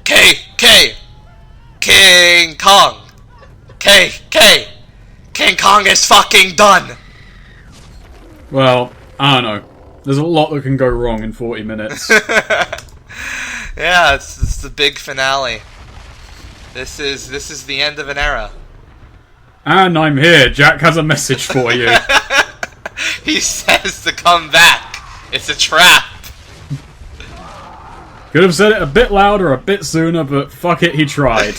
K! King Kong! K! King Kong is fucking done! Well, I don't know. There's a lot that can go wrong in 40 minutes. Yeah, it's the big finale. This is the end of an era. And I'm here. Jack has a message for you. He says to come back. It's a trap. Could have said it a bit louder, a bit sooner, but fuck it, he tried.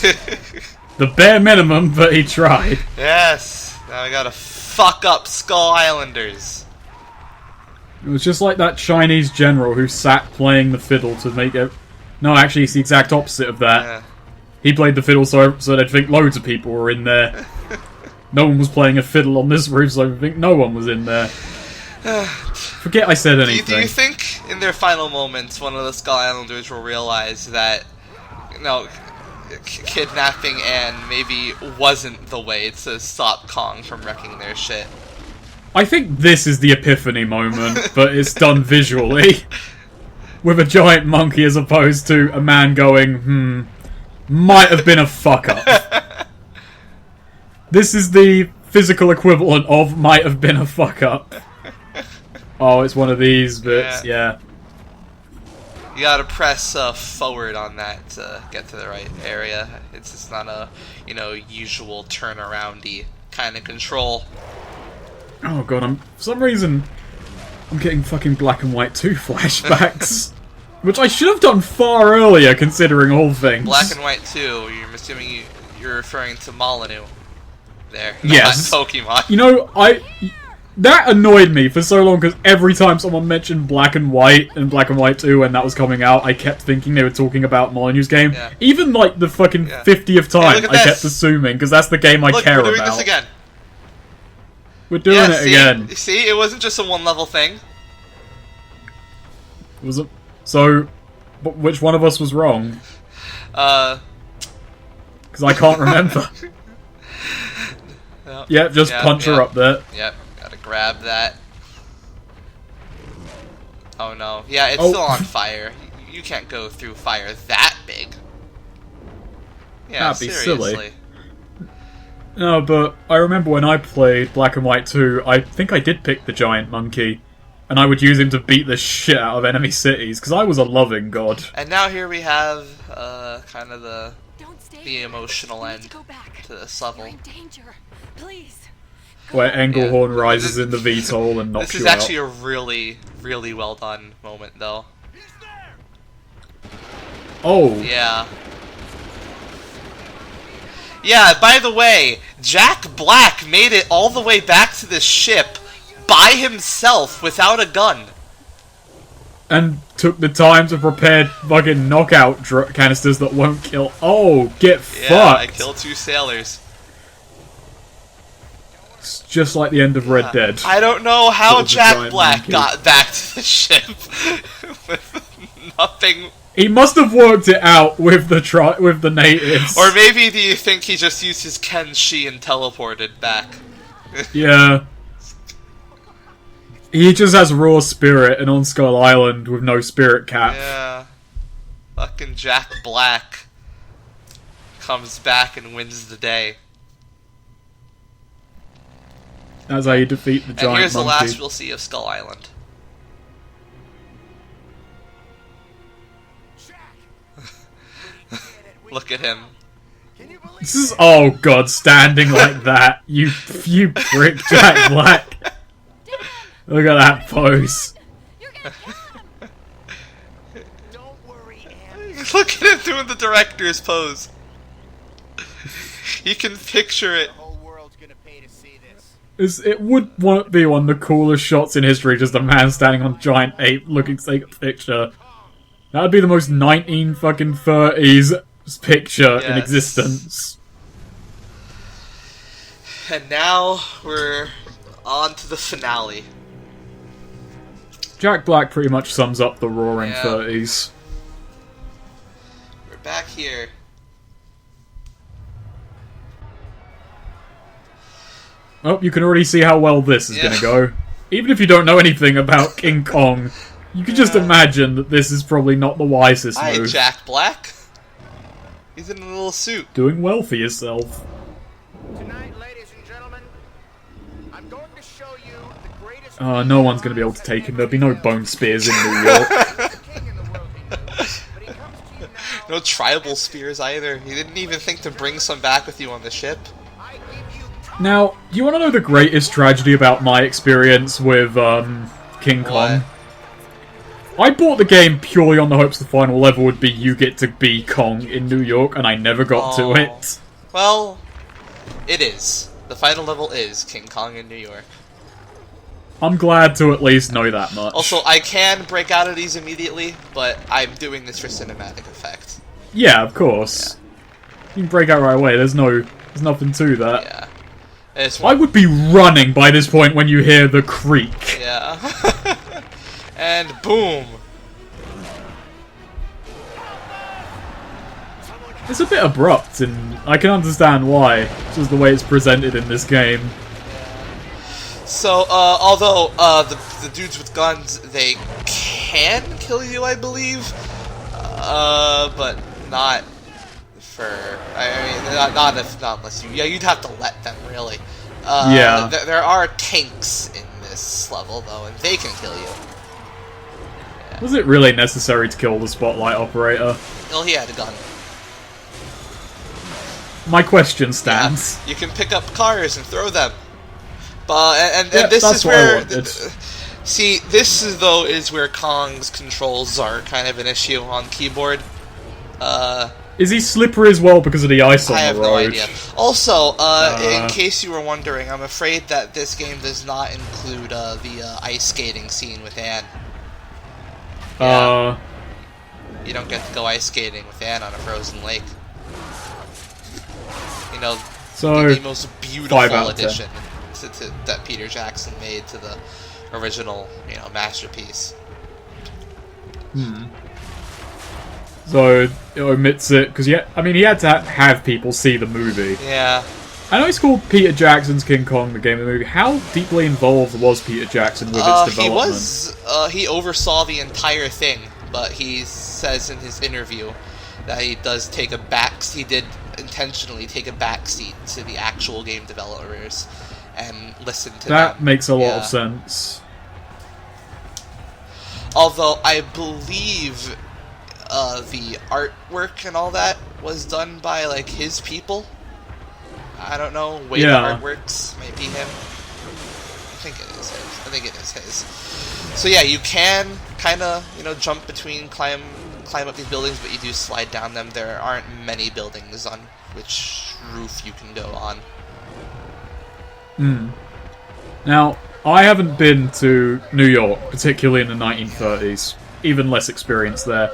The bare minimum, but he tried. Yes. Now we gotta fuck up Skull Islanders. It was just like that Chinese general who sat playing the fiddle to make it... No, actually, it's the exact opposite of that. Yeah. He played the fiddle so they'd think loads of people were in there. No one was playing a fiddle on this roof, so I think no one was in there. Forget I said anything. Do you think in their final moments one of the Skull Islanders will realize that, you know, kidnapping Anne maybe wasn't the way to stop Kong from wrecking their shit? I think this is the epiphany moment, but it's done visually. With a giant monkey as opposed to a man going, might have been a fuck-up. This is the physical equivalent of might have been a fuck-up. Oh, it's one of these bits, yeah. You gotta press forward on that to get to the right area. It's just not a, usual turnaroundy kind of control. Oh god, for some reason, I'm getting fucking Black and White 2 flashbacks. Which I should have done far earlier, considering all things. Black and White 2, I'm assuming you're referring to Molyneux there, yes. not Pokemon. You know, that annoyed me for so long, because every time someone mentioned Black and White and Black and White 2 when that was coming out, I kept thinking they were talking about Molyneux's game. Yeah. Even, like, the fucking 50th time, I kept assuming, because that's the game I care about. We're doing this again. We're doing it again. See, it wasn't just a one-level thing. Was it? So, which one of us was wrong? Because I can't remember. Yep, just punch her up there. Yep, gotta grab that. Oh no. Yeah, it's still on fire. You can't go through fire that big. Yeah, that'd be seriously. Silly. No, but I remember when I played Black and White 2, I think I did pick the giant monkey. And I would use him to beat the shit out of enemy cities, because I was a loving god. And now here we have, kind of the emotional end to this level. Where Engelhorn rises in the VTOL and knocks you out. This is actually a really, really well done moment, though. Oh. Yeah. Yeah, by the way, Jack Black made it all the way back to this ship by himself without a gun. And took the time to prepare fucking knockout canisters that won't kill. Oh, get fucked. Yeah, I killed 2 sailors. It's just like the end of Red Dead. I don't know how Jack Black got back to the ship with nothing. He must have worked it out with the natives. Or maybe do you think he just used his Kenshi and teleported back? Yeah. He just has raw spirit and on Skull Island with no spirit cap. Yeah. Fucking Jack Black comes back and wins the day. That's how you defeat the giant monkey. And here's the last we'll see of Skull Island. Look at him. This is, oh god, standing like that. You prick, Jack Black. Look at that pose. Look at him doing the director's pose. You can picture it. It would be one of the coolest shots in history, just a man standing on a giant ape looking to take a picture. That would be the most 1930s picture in existence. And now we're on to the finale. Jack Black pretty much sums up the roaring 30s. We're back here. Oh, you can already see how well this is going to go. Even if you don't know anything about King Kong, you can just imagine that this is probably not the wisest move. Hi, Jack Black. He's in a little suit. Doing well for yourself. Tonight, ladies and gentlemen, I'm going to show you the greatest. No one's going to be able to take him. There'll be no bone spears in New York. king in the world he knew, but he comes to you now. No tribal spears either. He didn't even think to bring some back with you on the ship. I give you Now, do you want to know the greatest tragedy about my experience with King Kong? What? I bought the game purely on the hopes the final level would be you get to be Kong in New York, and I never got to Oh. it. Well, it is. The final level is King Kong in New York. I'm glad to at least know that much. Also, I can break out of these immediately, but I'm doing this for cinematic effect. Yeah, of course. You can break out right away. There's nothing to that. Yeah. It's I would be running by this point when you hear the creak. Yeah. And boom. It's a bit abrupt, and I can understand why. Just the way it's presented in this game. So, although the dudes with guns, they can kill you, I believe, but not for. I mean, not unless you. Yeah, you'd have to let them really. Yeah. There are tanks in this level though, and they can kill you. Was it really necessary to kill the spotlight operator? Well, he had a gun. My question stands. You can pick up cars and throw them. But and Yeah, this that's is what I where wanted. see this is though is where Kong's controls are kind of an issue on keyboard. Is he slippery as well because of the ice on I the have road? no idea. Also, in case you were wondering, I'm afraid that this game does not include the ice skating scene with Anne. You don't get to go ice skating with Anne on a frozen lake. You know, So, the most 5 beautiful out of 10. addition that Peter Jackson made to the original, masterpiece. So it omits it because he had to have people see the movie. Yeah. I know it's called Peter Jackson's King Kong, the game of the movie. How deeply involved was Peter Jackson with its development? He oversaw the entire thing, but he says in his interview that he did intentionally take a backseat to the actual game developers and listen to That them. makes a lot Yeah. of sense. Although I believe the artwork and all that was done by like his people. I don't know. Way Yeah. the artworks might be him. I think it is his. So yeah, you can kind of jump between climb up these buildings, but you do slide down them. There aren't many buildings on which roof you can go on. Now, I haven't been to New York, particularly in the 1930s. Even less experience there.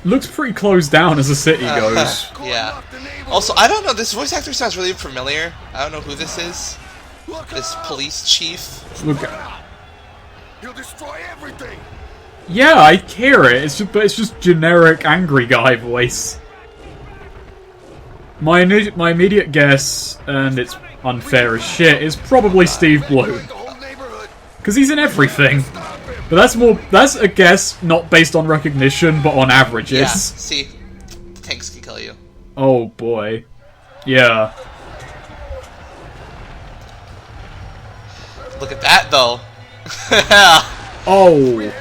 Looks pretty closed down as a city goes. Yeah. Also, I don't know. This voice actor sounds really familiar. I don't know who this is. This police chief. Look, He'll destroy everything. yeah, I hear it. But it's just generic angry guy voice. My immediate guess, and it's unfair as shit, is probably Steve Blue. The whole neighborhood. Because he's in everything. But that's a guess not based on recognition, but on averages. Yeah. See, the tanks can kill you. Oh boy. Yeah. Look at that, though. Oh.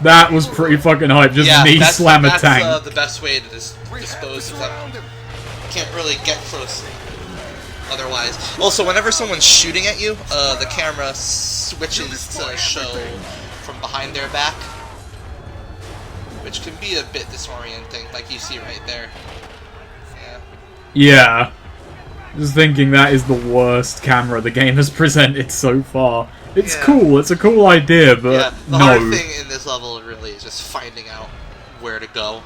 That was pretty fucking hype. Just knee slam a tank. That's the best way to dispose of them. Can't really get close otherwise. Also, whenever someone's shooting at you, the camera switches to show from behind their back, which can be a bit disorienting, like you see right there. Yeah. Just thinking that is the worst camera the game has presented so far. It's cool, it's a cool idea, but Yeah, the no. hard thing in this level really is just finding out where to go.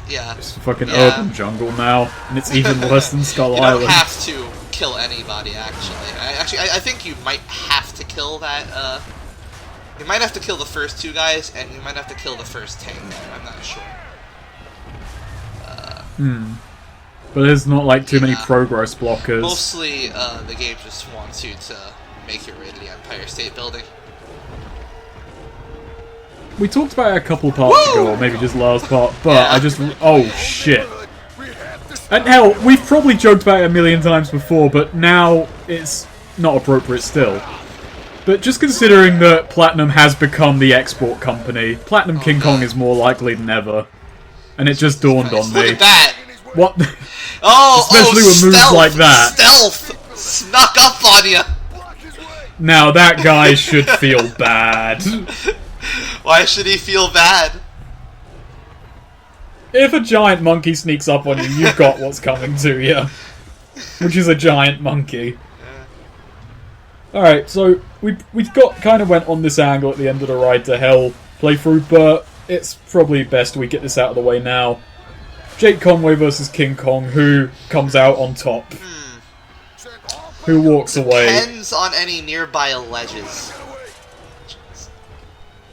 Yeah. It's a fucking urban jungle now, and it's even worse than Skull You Island. don't have to kill anybody, actually. I think you might have to kill that, you might have to kill the first two guys, and you might have to kill the first tank. I'm not sure. But there's not like too many Yeah. progress blockers. Mostly, the game just wants you to make your way to the Empire State Building. we talked about it a couple parts ago, or maybe just last part, but Yeah. I just... Oh, shit. And hell, we've probably joked about it a million times before, but now it's not appropriate still. But just considering that Platinum has become the export company, Platinum King Kong is more likely than ever. And it just dawned on Look me. at that! What? Oh, Especially with moves stealth, like that. Stealth! Snuck up on you! Now that guy should feel bad. Why should he feel bad? If a giant monkey sneaks up on you, you've got what's coming to you. Which is a giant monkey. Alright, so we kind of went on this angle at the end of the Ride to Hell playthrough, but it's probably best we get this out of the way now. Jake Conway versus King Kong, who comes out on top? Who walks away? Depends on any nearby ledges.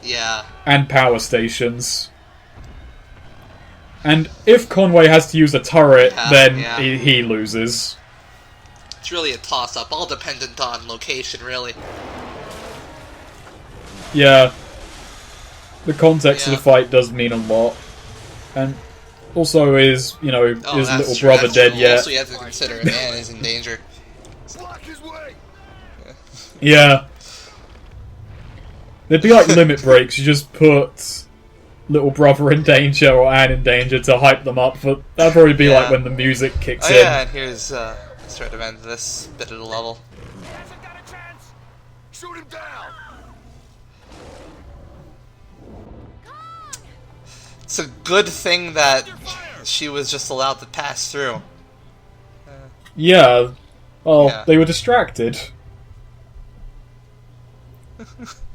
Yeah. And power stations. And if Conway has to use a turret, then yeah. he loses. It's really a toss-up, all dependent on location, really. Yeah. The context of Yeah. the fight does mean a lot. And also is, you know, his that's little true, brother that's dead true. yet. Also, you have to consider a man is in danger. Yeah. They'd be like limit breaks, you just put little brother in danger or Anne in danger to hype them up, but that'd probably be Yeah. like when the music kicks Oh in. yeah, and here's sort of end this bit of the level. Hasn't got a chance. Shoot him down. It's a good thing that she was just allowed to pass through. Yeah. Well, Yeah. they were distracted.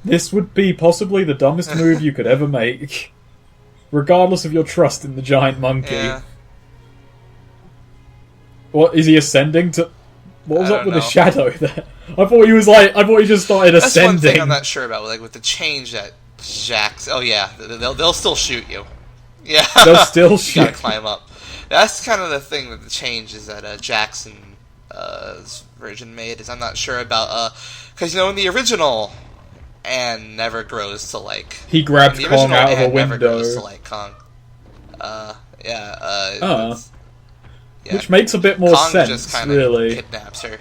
This would be possibly the dumbest move you could ever make. Regardless of your trust in the giant monkey. Yeah. What, is he ascending to... What was I up with don't the know. shadow there? I thought he just started That's ascending. one thing I'm not sure about, like with the change that Jax. Oh yeah, they'll still shoot you. Yeah, They'll still You shoot. gotta climb up. That's kind of the thing that the change is that Jackson version made is I'm not sure about because you know in the original Anne never grows to like He grabbed in the Kong original, out of a Anne never window. grows to like Kong. Yeah. Yeah. Which makes a bit more Kong sense, just kind of really. kidnaps her.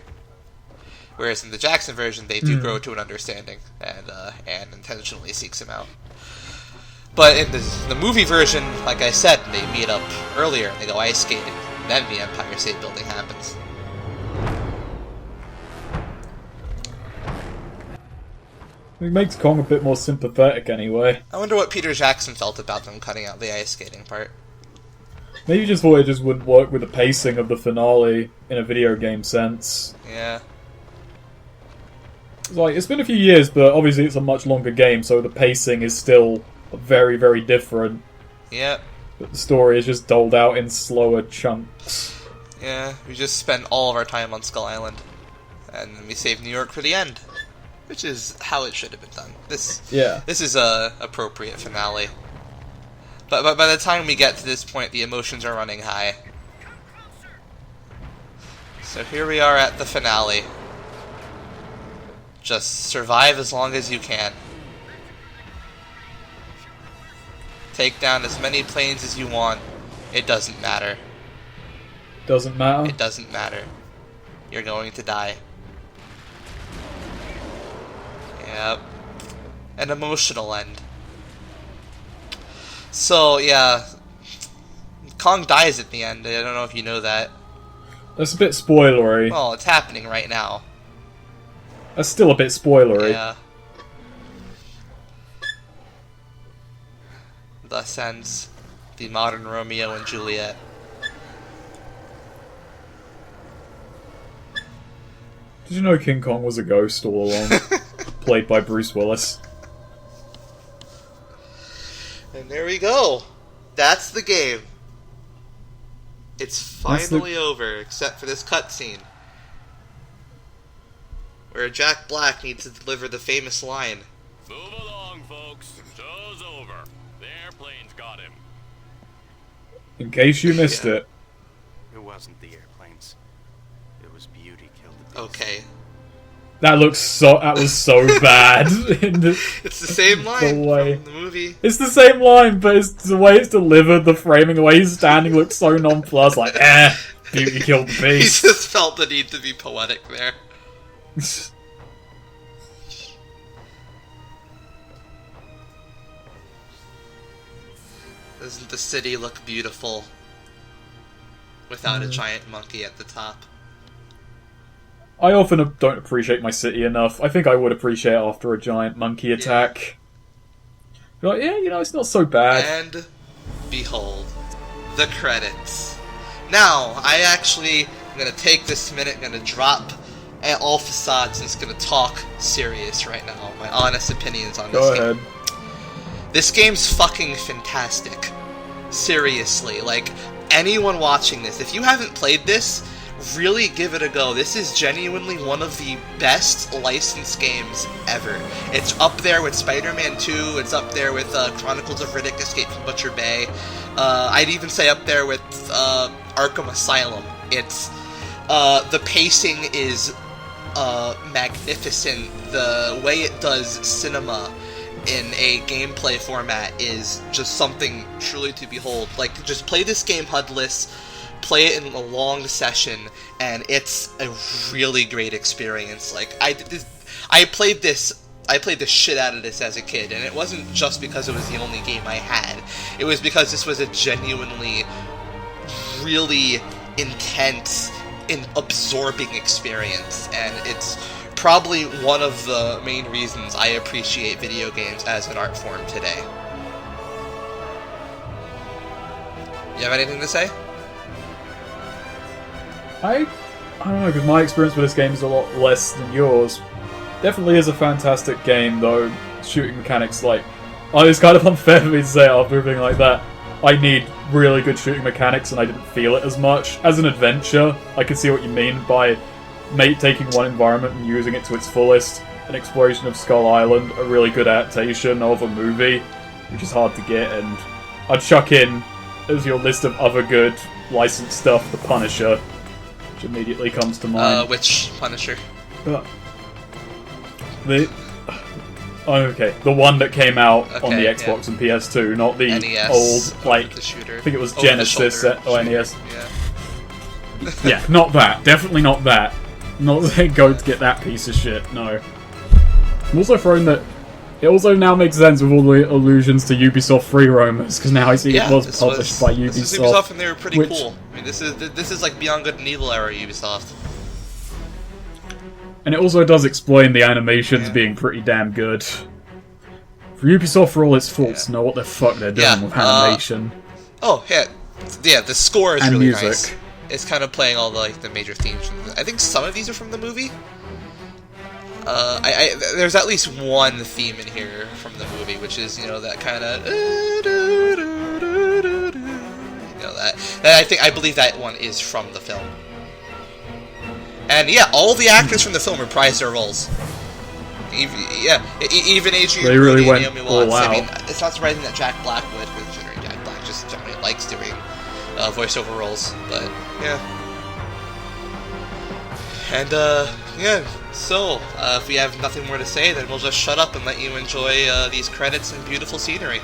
Whereas in the Jackson version, they do grow to an understanding, and Anne intentionally seeks him out. But in the movie version, like I said, they meet up earlier, and they go ice skating, and then the Empire State Building happens. It makes Kong a bit more sympathetic anyway. I wonder what Peter Jackson felt about them cutting out the ice skating part. Maybe just thought it just wouldn't work with the pacing of the finale in a video game sense. Yeah. It's like, it's been a few years, but obviously it's a much longer game, so the pacing is still very, very different. Yep. But the story is just doled out in slower chunks. Yeah, we just spent all of our time on Skull Island. And then we saved New York for the end. Which is how it should have been done. This is a appropriate finale. But by the time we get to this point, the emotions are running high. So here we are at the finale. Just survive as long as you can. Take down as many planes as you want. It doesn't matter. Doesn't matter. It doesn't matter. You're going to die. Yep. An emotional end. So, yeah. Kong dies at the end. I don't know if you know that. That's a bit spoilery. Well, it's happening right now. That's still a bit spoilery. Yeah. Thus ends the modern Romeo and Juliet. Did you know King Kong was a ghost all along? Played by Bruce Willis. And there we go. That's the game. It's finally over, except for this cutscene. Where Jack Black needs to deliver the famous line. Move along, folks. Show's over. The airplane's got him. In case you missed Yeah. it. It wasn't the airplanes. It was Beauty killed the beast. Okay. That was so bad. It's the same line way. from the movie. It's the same line, but it's the way it's delivered, the framing, the way he's standing looks so nonplussed, like, beauty killed the He beast. just felt the need to be poetic there. Doesn't the city look beautiful without a giant monkey at the top? I often don't appreciate my city enough. I think I would appreciate it after a giant monkey attack. Like, yeah, it's not so bad. And behold, the credits. Now, I actually am going to take this minute, I'm going to drop all facades, and it's going to talk serious right now. My honest opinions on this Go game. ahead. This game's fucking fantastic. Seriously, like, anyone watching this, if you haven't played this, really give it a go. This is genuinely one of the best licensed games ever. It's up there with Spider-Man 2, it's up there with Chronicles of Riddick Escape from Butcher Bay. I'd even say up there with Arkham Asylum. It's, the pacing is magnificent. The way it does cinema in a gameplay format is just something truly to behold. Like, just play this game HUDless, play it in a long session, and it's a really great experience. Like, I played the shit out of this as a kid, and it wasn't just because it was the only game I had. It was because this was a genuinely, really intense and absorbing experience, and it's probably one of the main reasons I appreciate video games as an art form today. You have anything to say? I don't know, because my experience with this game is a lot less than yours. Definitely is a fantastic game, though. Shooting mechanics, like... Oh, it's kind of unfair for me to say after everything like that. I need really good shooting mechanics, and I didn't feel it as much. As an adventure, I can see what you mean by taking one environment and using it to its fullest. An exploration of Skull Island, a really good adaptation of a movie, which is hard to get, and I'd chuck in, as your list of other good licensed stuff, The Punisher, which immediately comes to mind. Which Punisher? The one that came out on the Okay, Xbox and PS2, not the NES, old, like, the shooter. I think it was Over the Genesis shoulder or shooter, NES. Yeah. Yeah, not that. Definitely not that. Not saying go to get that piece of shit, no. I'm also throwing that it also now makes sense with all the allusions to Ubisoft Free Roamers, because now I see it was published by Ubisoft. This is Ubisoft, and they were pretty which- cool. I mean, this is like Beyond Good and Evil era Ubisoft. And it also does explain the animations being pretty damn good. For Ubisoft, for all its faults, know what the fuck they're doing Yeah, with animation. Oh yeah, the score is And really music. nice. It's kind of playing all the major themes. I think some of these are from the movie. There's at least one theme in here from the movie, which is that kind of that. I believe that one is from the film. And yeah, all the actors from the film reprised their roles. Even Adrian They really Brody and went Naomi all Watts. I mean, out. it's not surprising that Jack Black would, considering Jack Black just generally likes doing voiceover roles. But yeah, and yeah. So if we have nothing more to say, then we'll just shut up and let you enjoy these credits and beautiful scenery.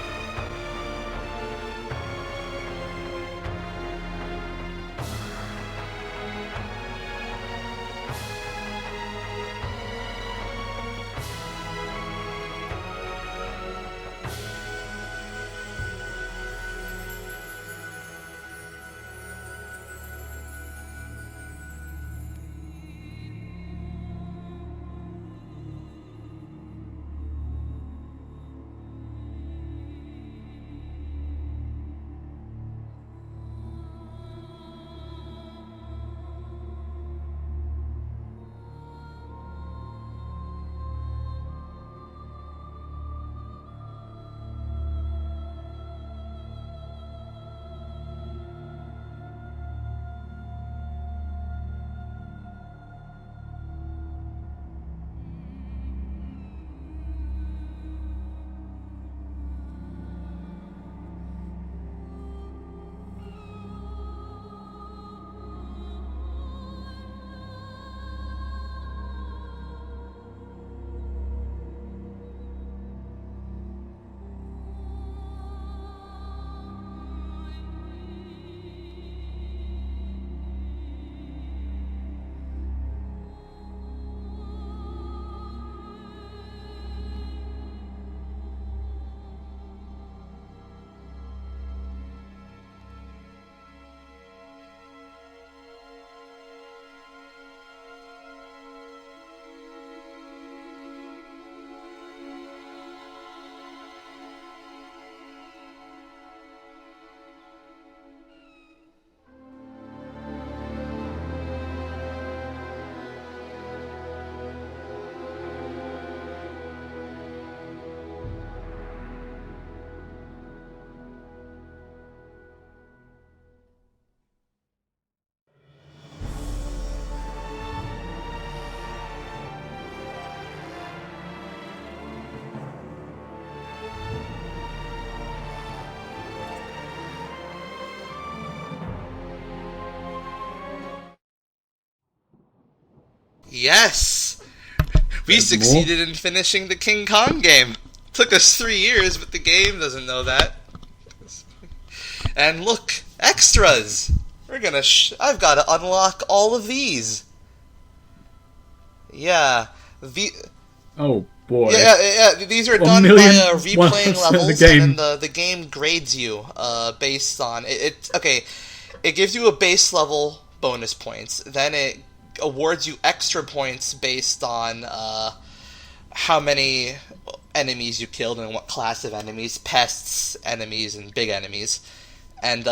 Yes! We There's succeeded in finishing the King Kong game. Took us 3 years, but the game doesn't know that. And look, extras! We're gonna I've gotta unlock all of these. Yeah. Oh boy. Yeah, these are 1 done by million replaying 100% levels, the game. and then the game grades you based on it. Okay, it gives you a base level bonus points. Then it awards you extra points based on how many enemies you killed and what class of enemies, pests, enemies, and big enemies, and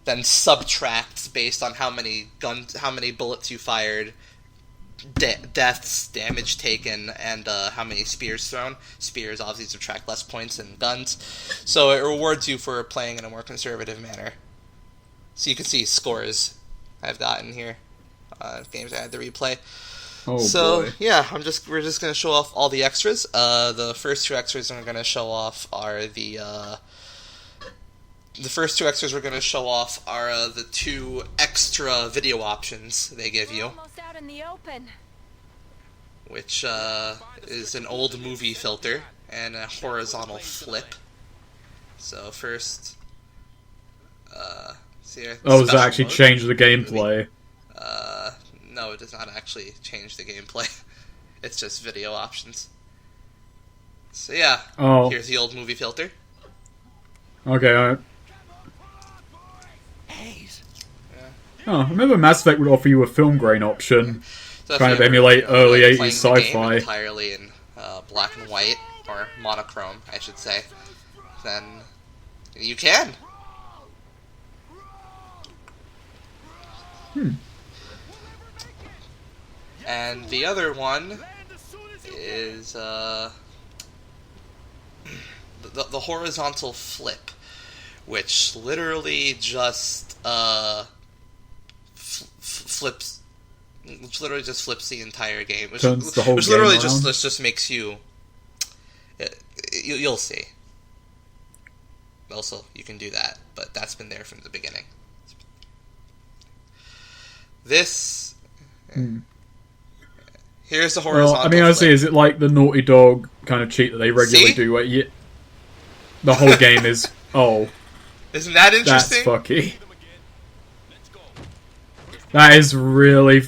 then subtracts based on how many bullets you fired, deaths, damage taken, and how many spears thrown. Spears obviously subtract less points than guns, so it rewards you for playing in a more conservative manner. So you can see scores I've gotten here, games I had to replay. Oh So boy. yeah, we're just gonna show off all the extras. The first two extras we're gonna show off are the two extra video options they give you, Almost out in the open. which is an old movie filter and a horizontal flip. So first, see here, Oh, does that special actually mode. change the gameplay? No, it does not actually change the gameplay. It's just video options. So yeah, Oh, here's the old movie filter. okay. Oh, I remember Mass Effect would offer you a film grain option. So if Kind of you're, emulate early like, 80s playing the game sci-fi. entirely in black and white, or monochrome, I should say, then you can. And the other one is the horizontal flip, which literally just flips. Which literally just flips the entire game. Which, Turns the whole which game literally around. just makes you. You'll see. Also, you can do that, but that's been there from the beginning. This. Here's the horizontal. Well, I mean, I see. flip. Is it like the Naughty Dog kind of cheat that they regularly See? do? Where the whole game is Isn't that that's interesting? fucky. That is really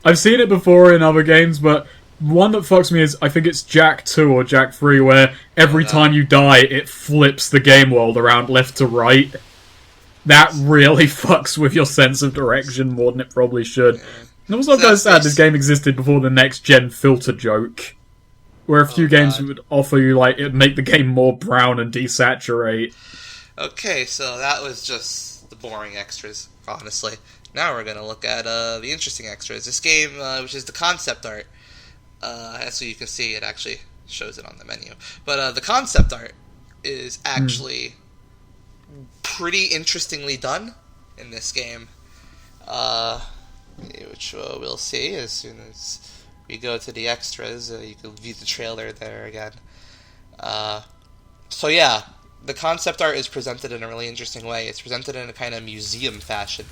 I've seen it before in other games, but one that fucks me is I think it's Jak 2 or Jak 3, where every time you die, it flips the game world around left to right. That really fucks with your sense of direction more than it probably should. And also, So kind of sad that's- this game existed before the next gen filter joke, where a few games God. would offer you it'd make the game more brown and desaturate. Okay, so that was just the boring extras, honestly. Now we're gonna look at the interesting extras. This game, which is the concept art, as you can see, it actually shows it on the menu. But the concept art is actually pretty interestingly done in this game, which we'll see as soon as we go to the extras. You can view the trailer there again. So yeah, the concept art is presented in a really interesting way. It's presented in a kind of museum fashion.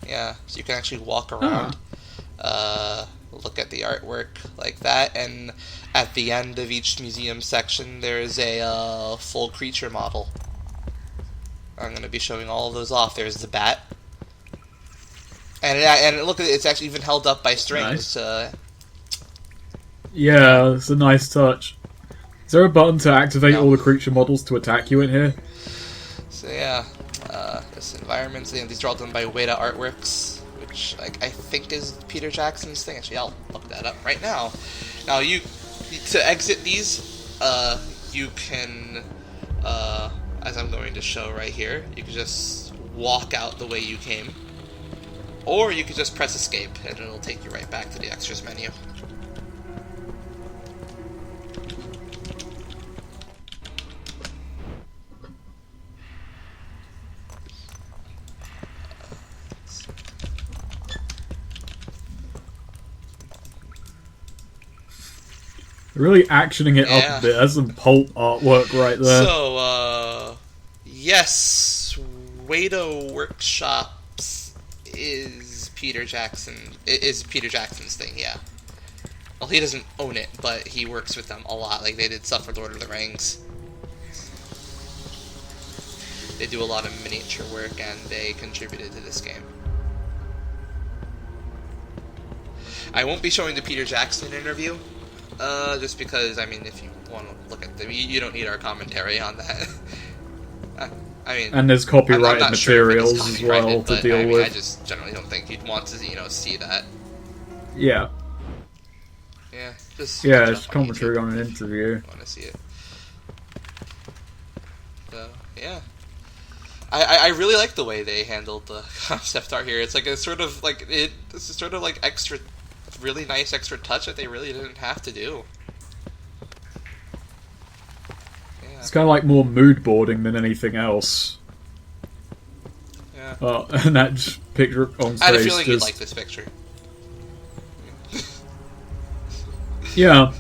Yeah, so you can actually walk around, look at the artwork like that, and at the end of each museum section, there's a full creature model. I'm going to be showing all of those off. There's the bat, and look at it. It's actually even held up by strings. Nice. Yeah, it's a nice touch. Is there a button to activate No. all the creature models to attack you in here? So yeah, this environment. These are all done by Weta Artworks, which I think is Peter Jackson's thing. Actually, I'll look that up right now. Now to exit these, you can, as I'm going to show right here, you can just walk out the way you came, or you can just press escape and it'll take you right back to the extras menu. Really actioning it Yeah. up a bit. That's some pulp artwork right there. So, yes, Weta Workshops is Peter Jackson is Peter Jackson's thing. Yeah. Well, he doesn't own it, but he works with them a lot. Like, they did stuff for Lord of the Rings. They do a lot of miniature work, and they contributed to this game. I won't be showing the Peter Jackson interview, just because, I mean, if you want to look at them, you don't need our commentary on that. I mean, and there's copyrighted I'm not sure if it is materials as well copyrighted, to but, deal I mean, with. I just generally don't think you'd want to, see that. Yeah. Yeah, just Yeah, watch it's up on commentary YouTube on an if interview. you want to see it. So, yeah. I really like the way they handled the concept art here. It's like it's sort of like this is sort of like extra, really nice extra touch that they really didn't have to do. Yeah. It's kind of like more mood boarding than anything else. Yeah. And that just picture on I had a face feeling you'd just... like this picture. Yeah.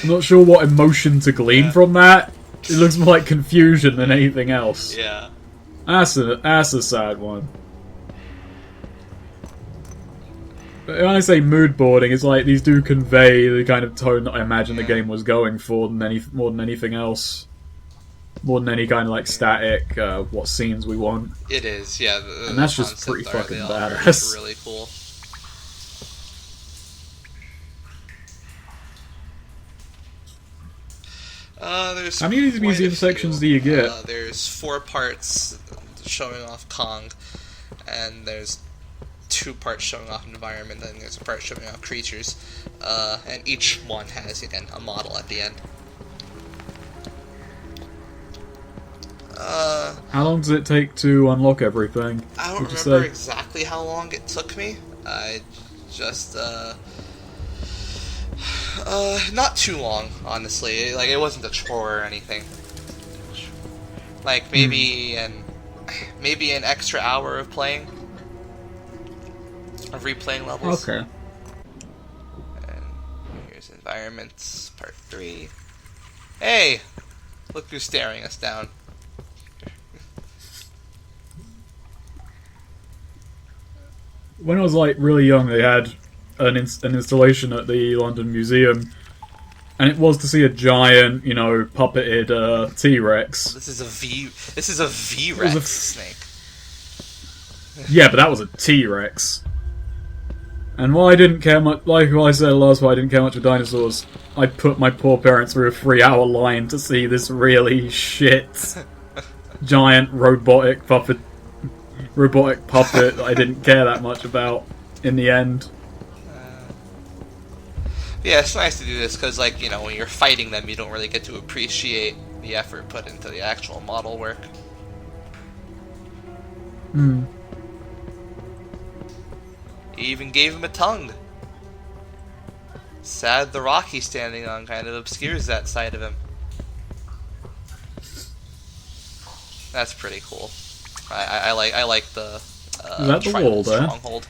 I'm not sure what emotion to glean from that. It looks more like confusion than anything else. Yeah. That's a sad one. But when I say mood boarding, it's like these do convey the kind of tone that I imagine the game was going for more than anything else. More than any kind of like static, what scenes we want. It is, yeah. And that's the just pretty concept art, fucking they all are badass. really cool. There's How many of these quite a museum few. sections do you get? There's 4 parts showing off Kong, and there's 2 parts showing off environment, and there's a part showing off creatures, and each one has, again, a model at the end. How long does it take to unlock everything? I don't Would you remember say? exactly how long it took me. I just, not too long, honestly. Like, it wasn't a chore or anything. Like, maybe an extra hour of playing. Of replaying levels. Okay. And here's environments, part 3. Hey! Look who's staring us down. When I was like really young, they had an installation at the London Museum, and it was to see a giant, puppeted T-Rex. This is a V-Rex snake. Yeah, but that was a T-Rex. And while I didn't care much, like I said last time, I didn't care much for dinosaurs, I put my poor parents through a 3-hour line to see this really shit giant robotic puppet that I didn't care that much about in the end. Yeah, it's nice to do this because, like, when you're fighting them, you don't really get to appreciate the effort put into the actual model work. Hmm. He even gave him a tongue. Sad the rock he's standing on kind of obscures that side of him. That's pretty cool. I like the Is that the Trident wall there? Stronghold.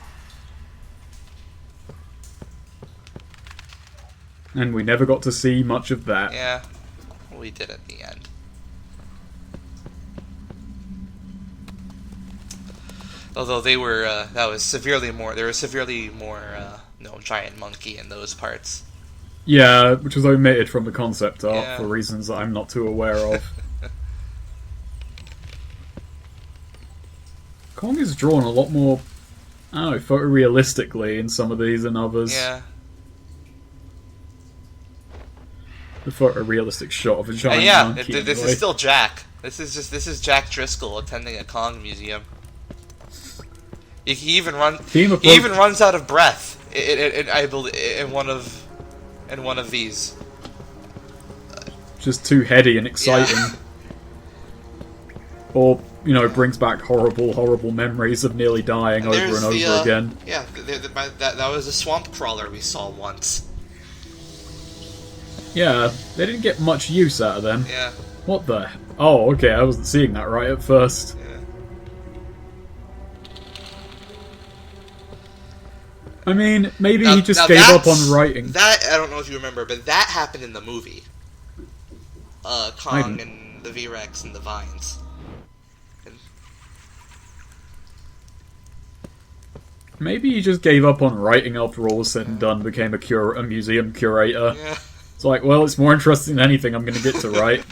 And we never got to see much of that. Yeah, we did at the end. Although they were, there was severely more, giant monkey in those parts. Yeah, which was omitted from the concept art Yeah. for reasons that I'm not too aware of. Kong is drawn a lot more, I don't know, photorealistically in some of these than others. Yeah. The photorealistic shot of a giant And yeah, monkey. this anyway. is still Jack. This is Jack Driscoll attending a Kong museum. He even runs out of breath. I believe in one of these. Just too heady and exciting. Yeah. Or, brings back horrible memories of nearly dying over and over again. Yeah, that was a swamp crawler we saw once. Yeah, they didn't get much use out of them. Yeah. What the? Oh, okay, I wasn't seeing that right at first. Yeah. I mean, maybe Now- he just now gave up that's- on writing. That I don't know if you remember, but that happened in the movie. Kong didn't. and the V-Rex and the vines. And Maybe he just gave up on writing after all was said and done, became a museum curator. Yeah. It's like, well, it's more interesting than anything I'm going to get to write.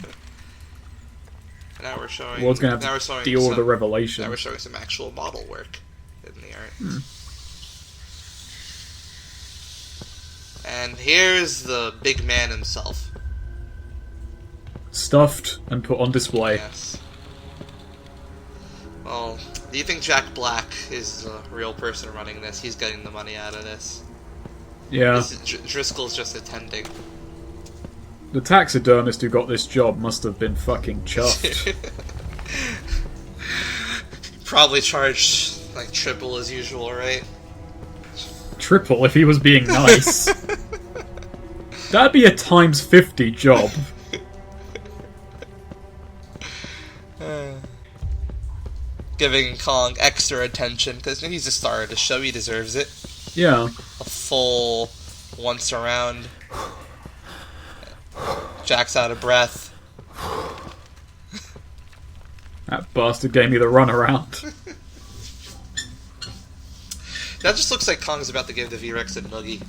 Now we're showing. World's going to now we're have to showing deal with the some- revelation. Now we're showing some actual model work in the art. And here's the big man himself. Stuffed and put on display. Yes. Well, do you think Jack Black is the real person running this? He's getting the money out of this. Yeah. Driscoll's just attending. The taxidermist who got this job must have been fucking chuffed. Probably charged like triple as usual, right? Triple if he was being nice. That'd be a times 50 job. Giving Kong extra attention because he's the star of the show. He deserves it. Yeah. A full once around. Jack's out of breath. That bastard gave me the runaround. That just looks like Kong's about to give the V-Rex a noogie.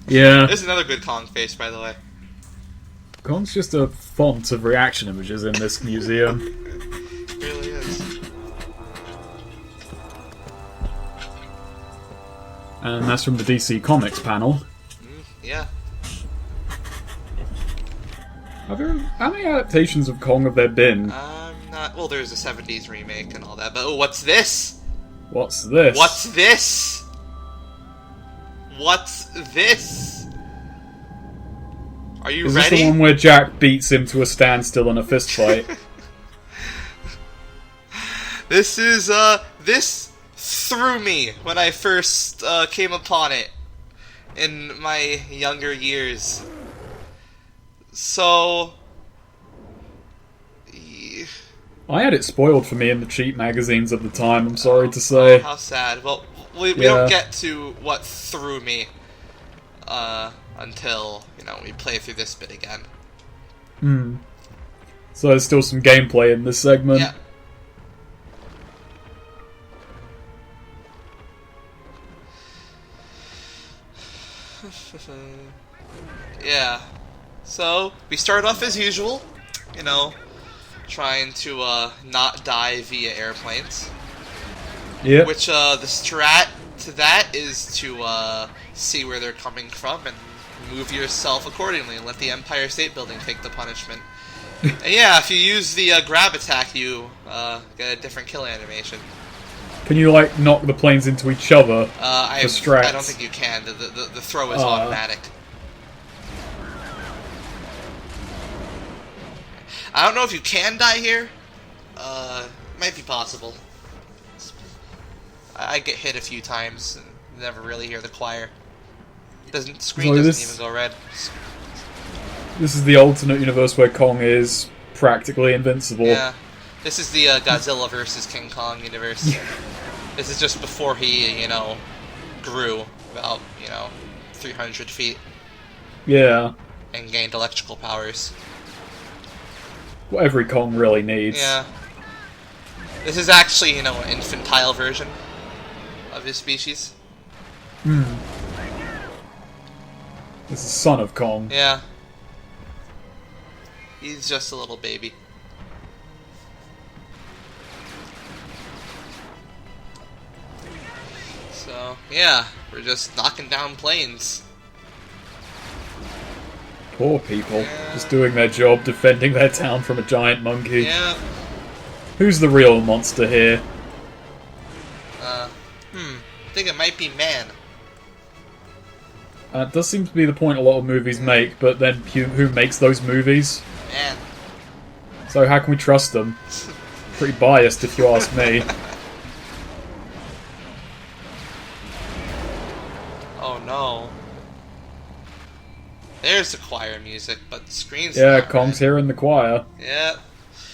Yeah. There's another good Kong face, by the way. Kong's just a font of reaction images in this museum. It really is. And that's from the DC Comics panel. Yeah. How many adaptations of Kong have there been? Not. Well, there's a 70s remake and all that, but what's this? What's this? What's this? What's this? Are you Is ready? this the one where Jack beats him to a standstill in a fist fight? This is, this threw me when I first, came upon it in my younger years. So... I had it spoiled for me in the cheap magazines at the time, I'm sorry to say. How sad. Well, we Yeah. don't get to what threw me, until, we play through this bit again. So there's still some gameplay in this segment. Yeah. Yeah. So, we start off as usual, trying to not die via airplanes. Yep. Which, the strat to that is to see where they're coming from and move yourself accordingly and let the Empire State Building take the punishment. And yeah, if you use the grab attack, you get a different kill animation. Can you, knock the planes into each other? I strats? don't think you can. The throw is automatic. I don't know if you can die here. Might be possible. I get hit a few times and never really hear the choir. Screen doesn't even go red. This is the alternate universe where Kong is practically invincible. Yeah. This is the Godzilla versus King Kong universe. This is just before he, grew about, 300 feet Yeah. and gained electrical powers. What every Kong really needs. Yeah. This is actually, an infantile version of his species. This is Son of Kong. Yeah. He's just a little baby. So, yeah, we're just knocking down planes. Poor people. Yeah. Just doing their job, defending their town from a giant monkey. Yeah. Who's the real monster here? I think it might be man. It does seem to be the point a lot of movies make, but then who makes those movies? Man. So how can we trust them? Pretty biased, if you ask me. Oh no. There's the choir music, but the screen's Yeah, not Kong's red. here in the choir. Yeah.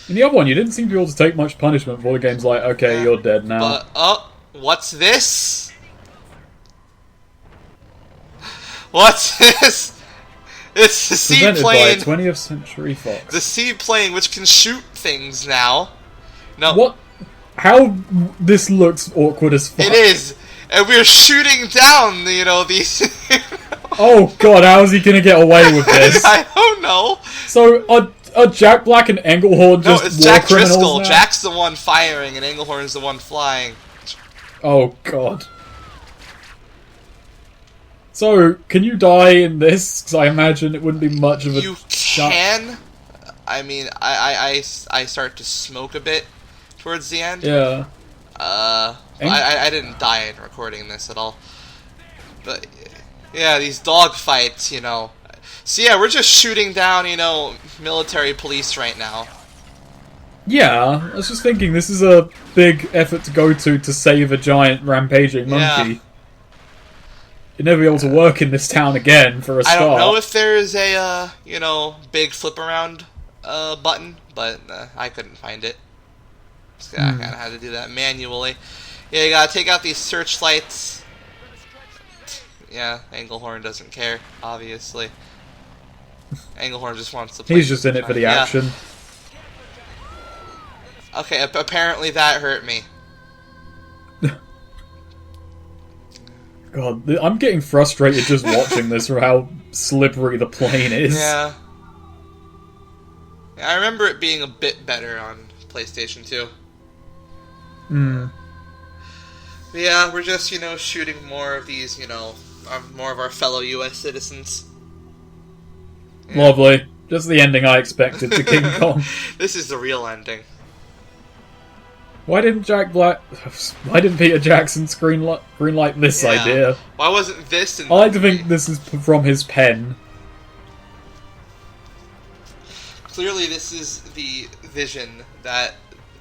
In the other one, you didn't seem to be able to take much punishment before the game's like, okay, Yeah. you're dead now. But, oh, what's this? What's this? It's the Presented by seaplane. 20th Century Fox. The seaplane, which can shoot things now. No, What? How this looks awkward as fuck. it is. and we're shooting down, these. Oh god, how is he gonna get away with this? I don't know. So, are Jack Black and Englehorn No, just it's war Jack criminals Driscoll. now? Jack's the one firing, and Englehorn's the one flying. Oh god. So, can you die in this? Because I imagine it wouldn't be much of a... You can. I mean, I start to smoke a bit towards the end. Yeah. I didn't die in recording this at all. But, yeah, these dog fights, So, yeah, we're just shooting down, military police right now. Yeah, I was just thinking, this is a big effort to go to save a giant rampaging monkey. Yeah. You'd never be able to work in this town again, for a I start. don't know if there's a, big flip around button, but I couldn't find it. So I kind of had to do that manually. Yeah, you gotta take out these searchlights. Yeah, Englehorn doesn't care, obviously. Englehorn just wants to play. He's just in it for the Yeah. action. Okay, apparently that hurt me. God, I'm getting frustrated just watching this for how slippery the plane is. Yeah. I remember it being a bit better on PlayStation 2. But yeah, we're just, shooting more of these, more of our fellow U.S. citizens. Lovely. Just the ending I expected to King Kong. This is the real ending. Why didn't Peter Jackson greenlight this Yeah. idea? Why wasn't this in I like to think this is from his pen. Clearly this is the vision that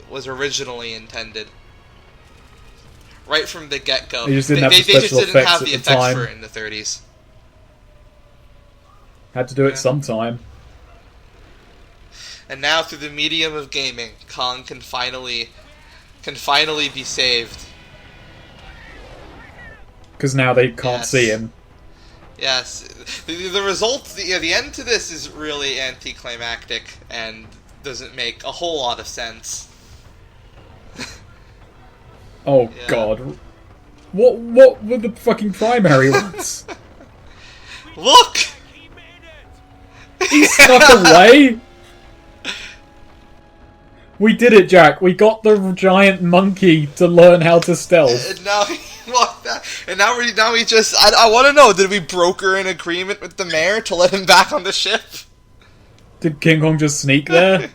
was originally intended. Right from the get-go. They just didn't have the they just special didn't effects have at the the effects time. for it in the 30s. Had to do it sometime. And now through the medium of gaming, Kong can finally be saved. Because now they can't Yes. see him. Yes, the result, the end to this is really anticlimactic and doesn't make a whole lot of sense. Oh Yeah. god. What were the fucking primary ones? Look! He snuck away? We did it, Jack. We got the giant monkey to learn how to stealth. And now we just I want to know, did we broker an agreement with the mayor to let him back on the ship? Did King Kong just sneak there?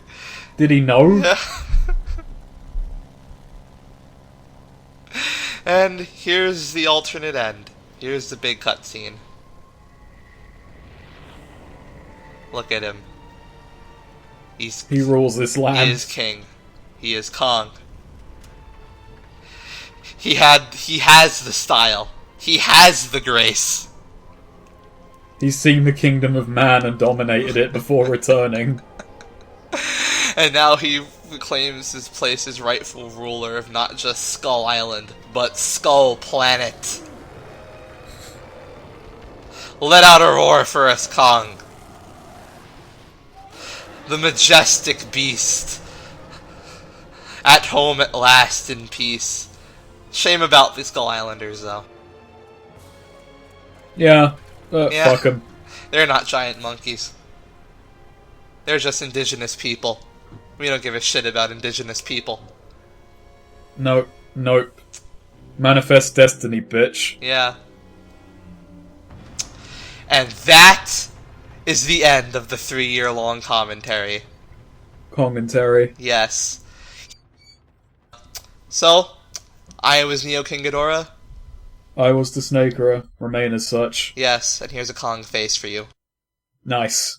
Did he know? Yeah. And here's the alternate end. Here's the big cutscene. Look at him. He rules this He land. is king. He is Kong. He has the style. He has the grace. He's seen the kingdom of man and dominated it before returning. And now he claims his place as rightful ruler of not just Skull Island, but Skull Planet. Let out a roar for us, Kong. The majestic beast. At home at last in peace. Shame about the Skull Islanders, though. Yeah, Yeah. fuck him. They're not giant monkeys. They're just indigenous people. We don't give a shit about indigenous people. Nope. Manifest destiny, bitch. Yeah. And that is the end of the 3-year-long commentary. Kong and Terry. Yes. So, I was Neo King Ghidorah. I was the Snakerer. Remain as such. Yes, and here's a Kong face for you. Nice.